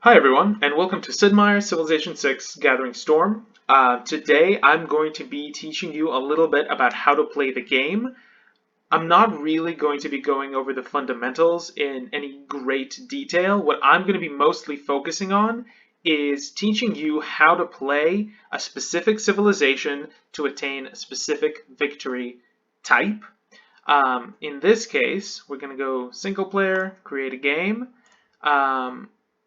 Hi everyone, and welcome to Sid Meier's Civilization VI Gathering Storm. Today I'm going to be teaching you a little bit about how to play the game. I'm not really going to be going over the fundamentals in any great detail. What I'm going to be mostly focusing on is teaching you how to play a specific civilization to attain a specific victory type. In this case, we're going to go single player, create a game.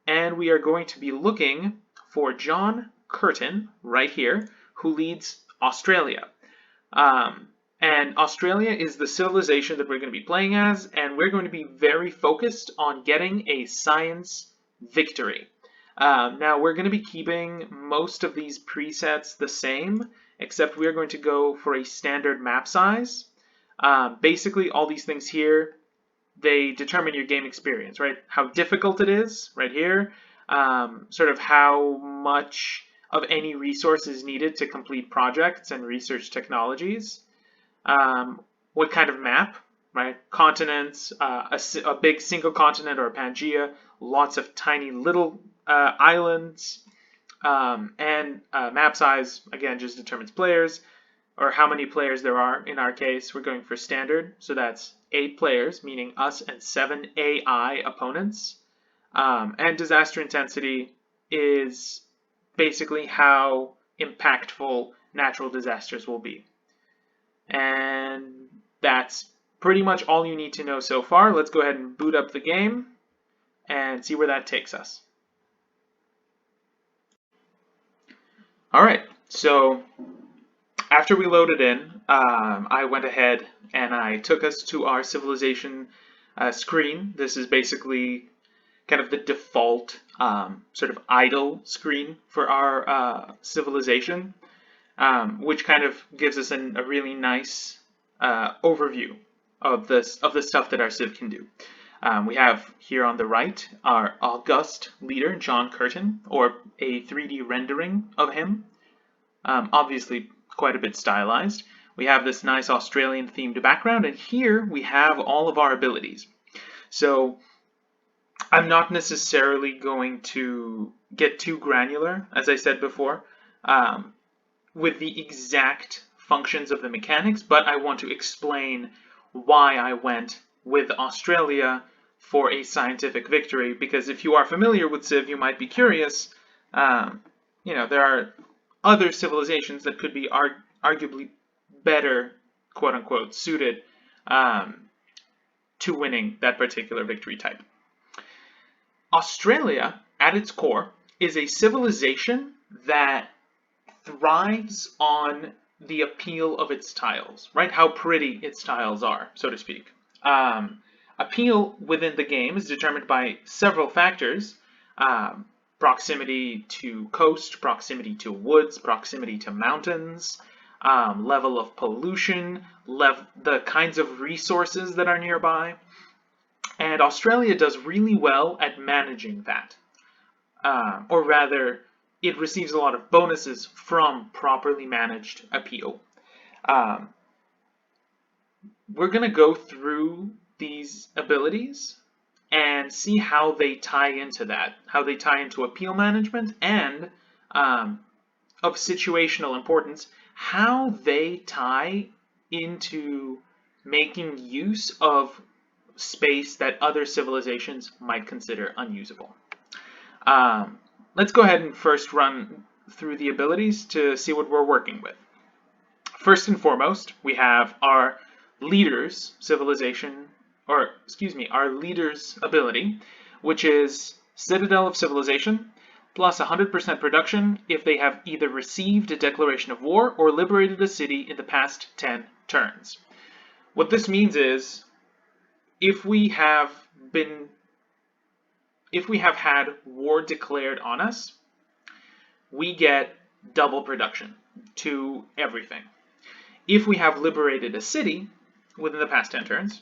And we are going to be looking for John Curtin right here, who leads Australia. And Australia is the civilization that we're going to be playing as, and we're going to be very focused on getting a science victory. Now, we're going to be keeping most of these presets the same, except we're going to go for a standard map size. Basically, all these things here, they determine your game experience, right? How difficult it is, right here. Sort of how much of any resource is needed to complete projects and research technologies. What kind of map, right? Continents, a big single continent or a Pangea, lots of tiny little islands, and map size, again, just determines players, or how many players there are. In our case, we're going for standard, so that's 8 players, meaning us and 7 AI opponents. And disaster intensity is basically how impactful natural disasters will be. And that's pretty much all you need to know so far. Let's go ahead and boot up the game and see where that takes us. All right, so after we loaded in, I went ahead and I took us to our civilization screen. This is basically kind of the default sort of idle screen for our civilization, which kind of gives us a really nice overview of the stuff that our civ can do. We have here on the right our august leader, John Curtin, or a 3D rendering of him. Obviously quite a bit stylized. We have this nice Australian themed background, and here we have all of our abilities. So I'm not necessarily going to get too granular, as I said before, with the exact functions of the mechanics, but I want to explain why I went with Australia for a scientific victory, because if you are familiar with Civ, you might be curious. There are other civilizations that could be arguably better, quote-unquote, suited to winning that particular victory type. Australia, at its core, is a civilization that thrives on the appeal of its tiles, right? How pretty its tiles are, so to speak. Appeal within the game is determined by several factors. Proximity to coast, proximity to woods, proximity to mountains, level of pollution, the kinds of resources that are nearby. And Australia does really well at managing that. Or rather, it receives a lot of bonuses from properly managed appeal. We're going to go through these abilities and see how they tie into that, how they tie into appeal management, and of situational importance, how they tie into making use of space that other civilizations might consider unusable. Let's go ahead and first run through the abilities to see what we're working with. First and foremost, we have our leader's civilization, or excuse me, our leader's ability, which is Citadel of Civilization, plus 100% production if they have either received a declaration of war or liberated a city in the past 10 turns. What this means is, if we have had war declared on us, we get double production to everything. If we have liberated a city within the past 10 turns,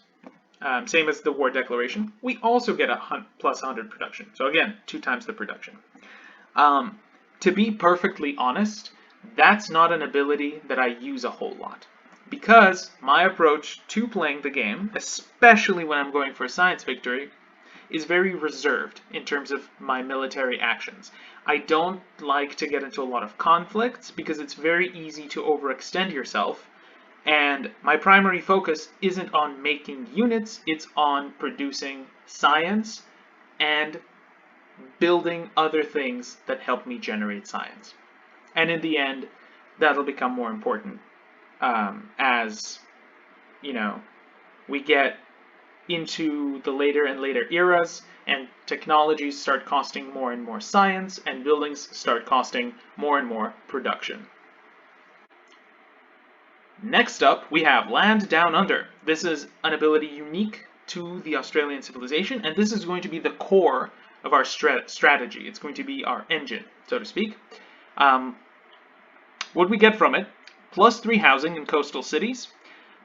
same as the war declaration, we also get a plus 100 production. So again, 2 times the production. To be perfectly honest, that's not an ability that I use a whole lot, because my approach to playing the game, especially when I'm going for a science victory, is very reserved in terms of my military actions. I don't like to get into a lot of conflicts because it's very easy to overextend yourself, and my primary focus isn't on making units, it's on producing science and building other things that help me generate science. And in the end, that'll become more important as, we get into the later and later eras and technologies start costing more and more science and buildings start costing more and more production. Next up, we have Land Down Under. This is an ability unique to the Australian civilization, and this is going to be the core of our strategy. It's going to be our engine, so to speak. What we get from it: +3 housing in coastal cities.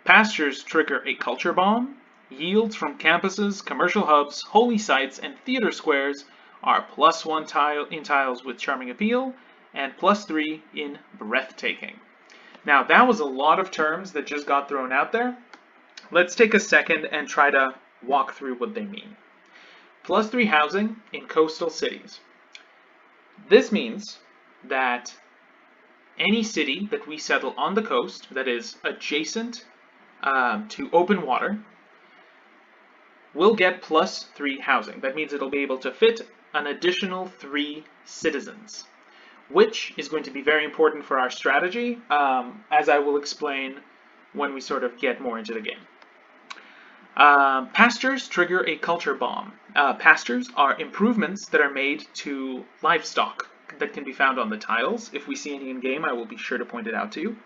Pastures trigger a culture bomb. Yields from campuses, commercial hubs, holy sites, and theater squares are +1 tile in tiles with charming appeal, and +3 in breathtaking. Now, that was a lot of terms that just got thrown out there. Let's take a second and try to walk through what they mean. +3 housing in coastal cities. This means that any city that we settle on the coast that is adjacent to open water will get +3 housing. That means it'll be able to fit an additional 3 citizens, which is going to be very important for our strategy, as I will explain when we sort of get more into the game. Pastures trigger a culture bomb. Pastures are improvements that are made to livestock that can be found on the tiles. If we see any in-game, I will be sure to point it out to you.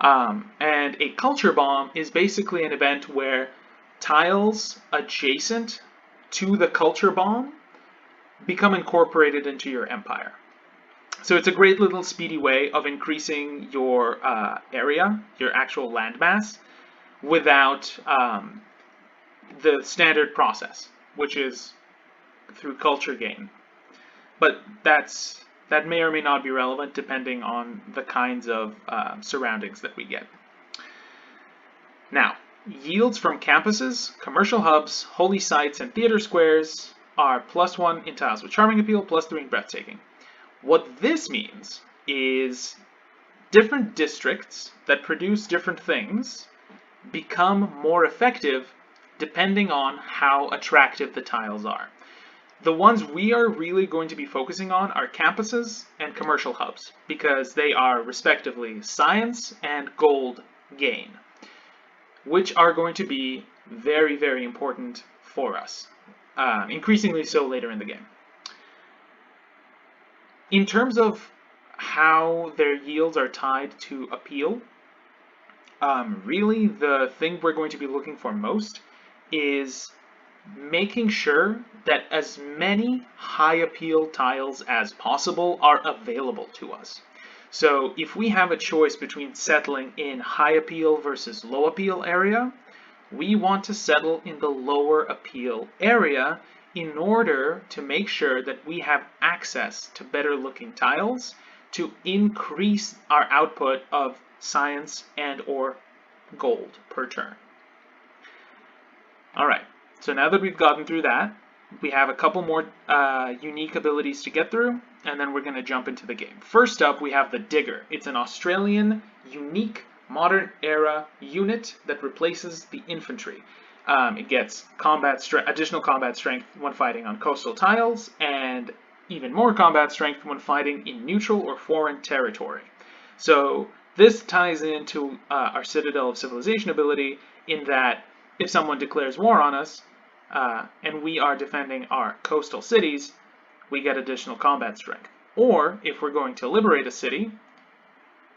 And a culture bomb is basically an event where tiles adjacent to the culture bomb become incorporated into your empire. So it's a great little speedy way of increasing your area, your actual landmass, without the standard process, which is through culture gain. But that may or may not be relevant depending on the kinds of surroundings that we get. Now, yields from campuses, commercial hubs, holy sites, and theater squares are +1 in tiles with charming appeal, +3 in breathtaking. What this means is different districts that produce different things become more effective depending on how attractive the tiles are. The ones we are really going to be focusing on are campuses and commercial hubs, because they are respectively science and gold gain, which are going to be very, very important for us, increasingly so later in the game. In terms of how their yields are tied to appeal, really the thing we're going to be looking for most is making sure that as many high appeal tiles as possible are available to us. So if we have a choice between settling in high appeal versus low appeal area, we want to settle in the lower appeal area in order to make sure that we have access to better looking tiles to increase our output of science and or gold per turn. All right, so now that we've gotten through that, we have a couple more unique abilities to get through, and then we're going to jump into the game. First up, we have the Digger. It's an Australian, unique, modern era unit that replaces the infantry. It gets additional combat strength when fighting on coastal tiles, and even more combat strength when fighting in neutral or foreign territory. So this ties into our Citadel of Civilization ability in that if someone declares war on us, and we are defending our coastal cities, we get additional combat strength. Or if we're going to liberate a city,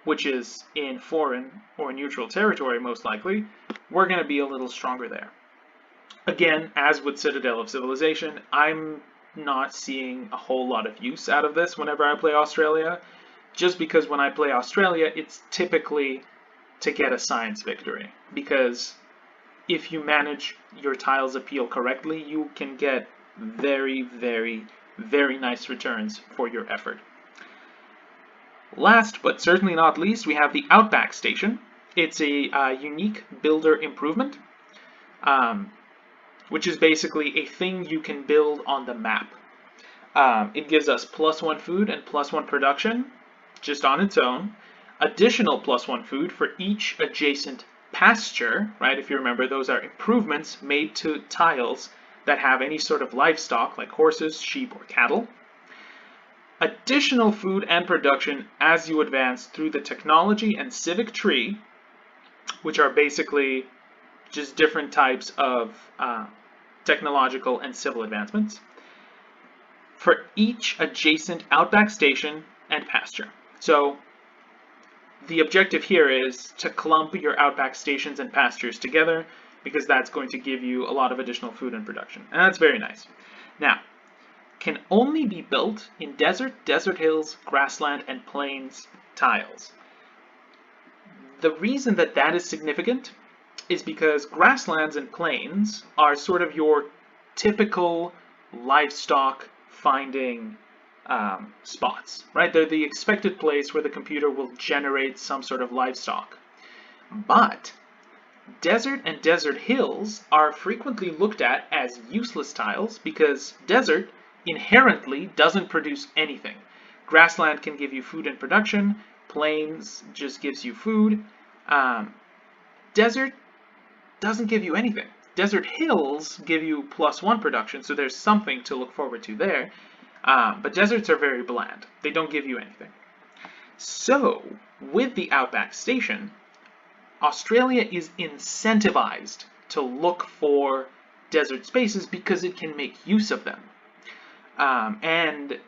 which is in foreign or neutral territory most likely, we're going to be a little stronger there. Again, as with Citadel of Civilization, I'm not seeing a whole lot of use out of this whenever I play Australia, just because when I play Australia, it's typically to get a science victory, because if you manage your tiles appeal correctly, you can get very, very, very nice returns for your effort. Last, but certainly not least, we have the Outback station. It's a unique builder improvement. which is basically a thing you can build on the map. It gives us +1 food and +1 production, just on its own. Additional +1 food for each adjacent pasture, right? If you remember, those are improvements made to tiles that have any sort of livestock, like horses, sheep, or cattle. Additional food and production as you advance through the technology and civic tree, which are basically just different types of technological and civil advancements, for each adjacent Outback station and pasture. So the objective here is to clump your Outback stations and pastures together, because that's going to give you a lot of additional food and production. And that's very nice. Now, can only be built in desert, desert hills, grassland, and plains tiles. The reason that that is significant is because grasslands and plains are sort of your typical livestock finding spots, right? They're the expected place where the computer will generate some sort of livestock. But desert and desert hills are frequently looked at as useless tiles because desert inherently doesn't produce anything. Grassland can give you food and production, plains just gives you food. Desert doesn't give you anything. Desert hills give you +1 production, so there's something to look forward to there. But deserts are very bland. They don't give you anything. So, with the Outback Station, Australia is incentivized to look for desert spaces because it can make use of them. And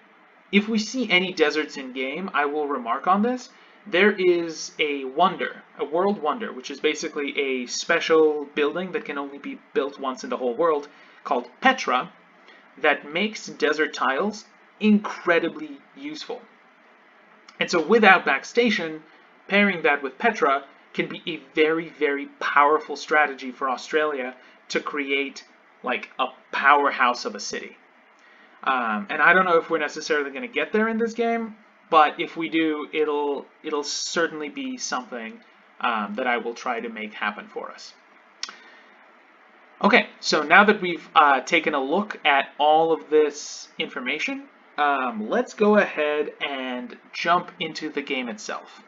if we see any deserts in game, I will remark on this. There is a wonder, a world wonder, which is basically a special building that can only be built once in the whole world, called Petra, that makes desert tiles incredibly useful. And so with Outback Station, pairing that with Petra can be a very, very powerful strategy for Australia to create like a powerhouse of a city. And I don't know if we're necessarily going to get there in this game, but if we do, it'll certainly be something that I will try to make happen for us. Okay, so now that we've taken a look at all of this information, let's go ahead and jump into the game itself.